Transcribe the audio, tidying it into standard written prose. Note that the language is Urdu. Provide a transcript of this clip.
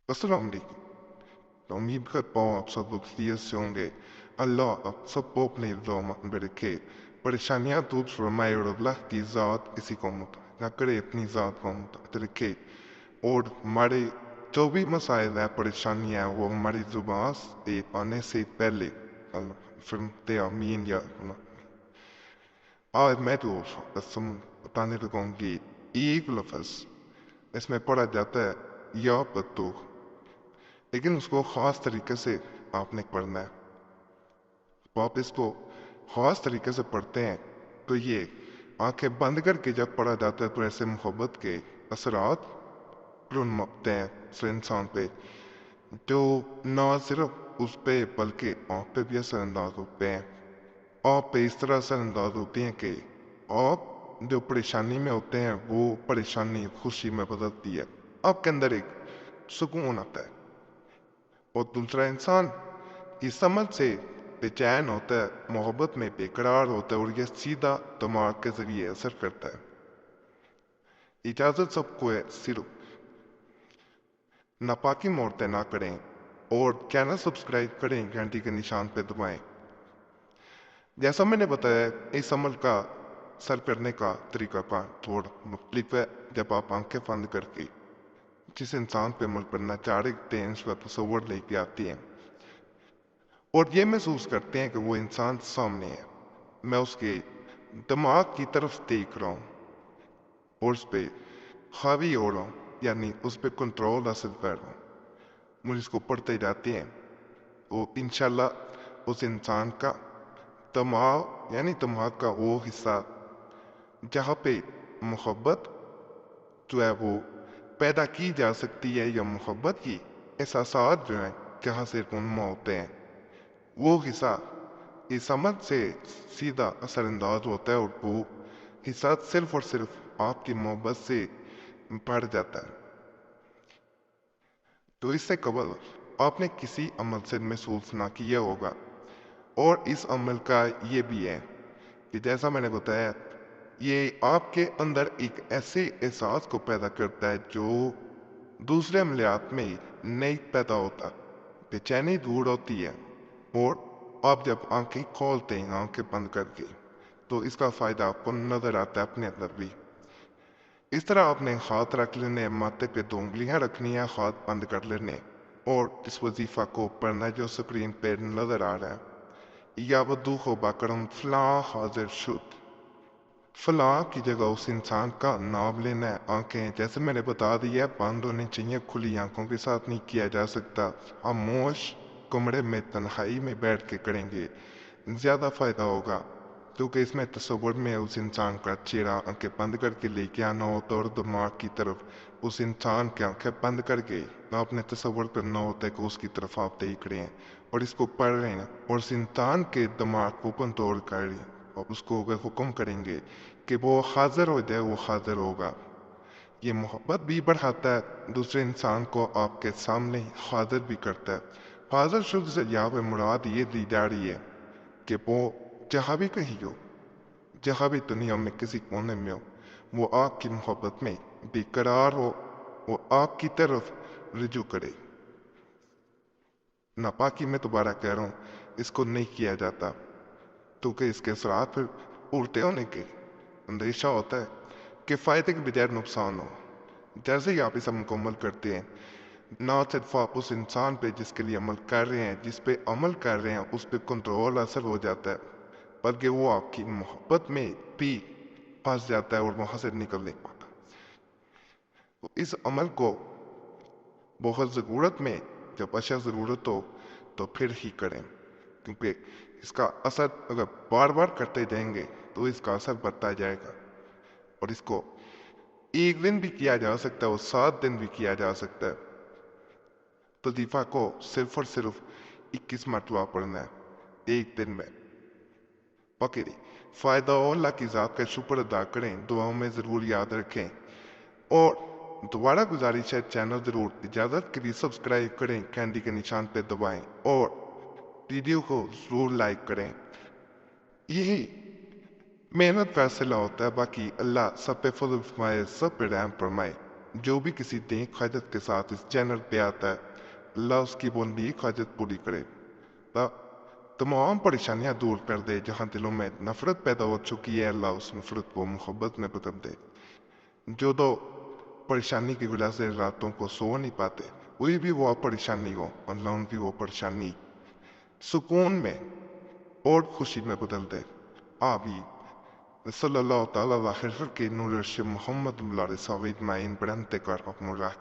السلام علیکم. امید کرتا ہوں آپ سب لوگ خیریت سے ہوں گے. اللہ آپ سب کو اپنے رحمت میں رکھے. پریشانیاں دور فرمائے اور اللہ کی ذات کسی کو نہ کرے اپنی ذات کو متحد رکھے. اور ہمارے جو بھی مسائل ہیں پریشانیاں ہیں وہ ہماری زبان سے آنے سے پہلے فرمتے آمین یا اللہ. آج میں تو بتانے لگوں گی ایک لفظ. اس میں پڑھا جاتا ہے یا پتو، لیکن اس کو خاص طریقے سے آپ نے پڑھنا ہے. تو آپ اس کو خاص طریقے سے پڑھتے ہیں تو یہ آنکھیں بند کر کے جب پڑھا جاتا ہے تو ایسے محبت کے اثرات ہوتے ہیں اس انسان پہ جو نہ صرف اس پہ بلکہ آپ پہ بھی اثر انداز ہوتے ہیں. آپ پہ اس طرح اثر انداز ہوتی ہیں کہ آپ جو پریشانی میں ہوتے ہیں وہ پریشانی خوشی میں بدلتی ہے. آپ کے اندر ایک سکون آتا ہے اور دوسرا انسان کی سمجھ سے بے چین ہوتا ہے، محبت میں بے قرار ہوتا ہے اور یہ سیدھا دماغ کے ذریعے اثر کرتا ہے. اجازت سب کو ہے، صرف ناپاکی مورتیں نہ کریں اور چینل سبسکرائب کریں، گھنٹی کے نشان پہ دبائیں. جیسا میں نے بتایا اس عمل کا سر کرنے کا طریقہ کار تھوڑا مختلف ہے. جب آپ آنکھیں بند کر کے جس انسان پہ عمل کرنا چاہتے ہیں اس کا تصور لے کے آتی ہیں اور یہ محسوس کرتے ہیں کہ وہ انسان سامنے ہے، میں اس کے دماغ کی طرف دیکھ رہا ہوں اور اس پہ حاوی ہو رہا ہوں، یعنی اس پہ کنٹرول حاصل کر رہا ہوں. مجھے اس کو پڑھتے جاتے ہیں تو انشاءاللہ اس انسان کا دماغ یعنی دماغ کا وہ حصہ جہاں پہ محبت جو ہے وہ پیدا کی جا سکتی ہے یا محبت کی احساسات جو ہیں جہاں سے رونما ہوتے ہیں وہ حصہ اس سمجھ سے سیدھا اثر انداز ہوتا ہے اور وہ حصہ صرف اور صرف آپ کی محبت سے بڑھ جاتا ہے. تو اس سے قبل آپ نے کسی عمل سے محسوس نہ کیا ہوگا اور اس عمل کا یہ بھی ہے کہ جیسا میں نے بتایا یہ آپ کے اندر ایک ایسے احساس کو پیدا کرتا ہے جو دوسرے عملیات میں نہیں پیدا ہوتا. بے چینی دور ہوتی ہے اور آپ جب آنکھیں کھولتے ہیں آنکھیں بند کر کے تو اس کا فائدہ آپ کو نظر آتا ہے اپنے اندر بھی. اس طرح آپ نے ہاتھ رکھ لینے، ماتھے پہ 2 انگلیاں رکھنی ہے، ہاتھ بند کر لینے اور اس وظیفہ کو پڑھنا جو سکرین پہ نظر آ رہا ہے. یا بدو ہو باکرم فلاں حاضر شد، فلاں کی جگہ اس انسان کا نام لینا ہے. آنکھیں جیسے میں نے بتا دیا بند ہونی چاہیے، کھلی آنکھوں کے ساتھ نہیں کیا جا سکتا. خاموش کمرے میں تنہائی میں بیٹھ کے کریں گے زیادہ فائدہ ہوگا کیونکہ اس میں تصور میں اس انسان کا چہرہ آنکھیں بند کر کے لے کے آنا ہوتا ہے اور دماغ کی طرف اس انسان کے آنکھیں بند کر کے آپ نے تصور کرنا ہوتا ہے کہ اس کی طرف آپ دیکھ رہے ہیں اور اس کو پڑھ رہے ہیں اور اس انسان کے دماغ کو کنٹرول کر رہے ہیں اور اس کو اگر حکم کریں گے کہ وہ حاضر ہو جائے وہ حاضر ہوگا. یہ محبت بھی بڑھاتا ہے، دوسرے انسان کو آپ کے سامنے حاضر بھی کرتا ہے. حاضر شد سے یہاں پہ مراد یہ دی جا رہی ہے کہ وہ جہاں بھی کہیں ہو، جہاں بھی دنیا میں کسی کونے میں ہو، وہ آپ کی محبت میں بے قرار ہو، وہ آپ کی طرف رجوع کرے. ناپاکی میں دوبارہ کہہ رہا ہوں اس کو نہیں کیا جاتا کیونکہ اس کے اثرات پھر الٹے ہونے کے اندیشہ ہوتا ہے کہ فائدے کے بجائے نقصان ہو. جیسے ہی آپ اس عمل کو عمل کرتے ہیں نہ صرف آپ اس انسان پہ جس کے لیے عمل کر رہے ہیں، جس پہ عمل کر رہے ہیں اس پہ کنٹرول حاصل ہو جاتا ہے بلکہ وہ آپ کی محبت میں بھی پھنس جاتا ہے اور وہاں سے نکل نہیں پاتا. تو اس عمل کو بہت ضرورت میں جب اشد ضرورت ہو تو پھر ہی کریں کیونکہ اس کا اثر اگر بار بار کرتے جائیں گے تو اس کا اثر بڑھتا جائے گا اور اس کو 1 دن بھی کیا جا سکتا ہے اور 7 دن بھی کیا جا سکتا ہے. وظیفہ کو صرف اور صرف 21 مرتبہ پڑھنا ہے 1 دن میں. باقی فائدہ ہو اللہ کی ذات کا شکر ادا کریں، دعاؤں میں ضرور یاد رکھیں اور دوبارہ گزارش ہے چینل ضرور اجازت کے لیے سبسکرائب کریں، گھنٹی کے نشان پہ دبائیں اور ویڈیو کو ضرور لائک کریں. یہی محنت کا صلہ ہوتا ہے، باقی اللہ سب پہ فضل فرمائے، سب پہ رحم فرمائے. جو بھی کسی نیک حاجت کے ساتھ اس چینل پہ آتا ہے اللہ اس کی وہ نیک حاجت پوری کرے، تمام پریشانیاں دور کر دے۔ جہاں دلوں میں نفرت پیدا ہو چکی ہے اللہ اس نفرت کو محبت میں بدل دے۔ جو تو پریشانی کی وجہ سے راتوں کو سو نہیں پاتے، کوئی بھی وہ پریشانی ہو، اللہ ان کی وہ پریشانی سکون میں اور خوشی میں بدل دے، آمین۔ صلی اللہ تعالیٰ علیہ کے نور عرش محمد علیہ صحابہ اجمعین برہنتے کر اپنا راہ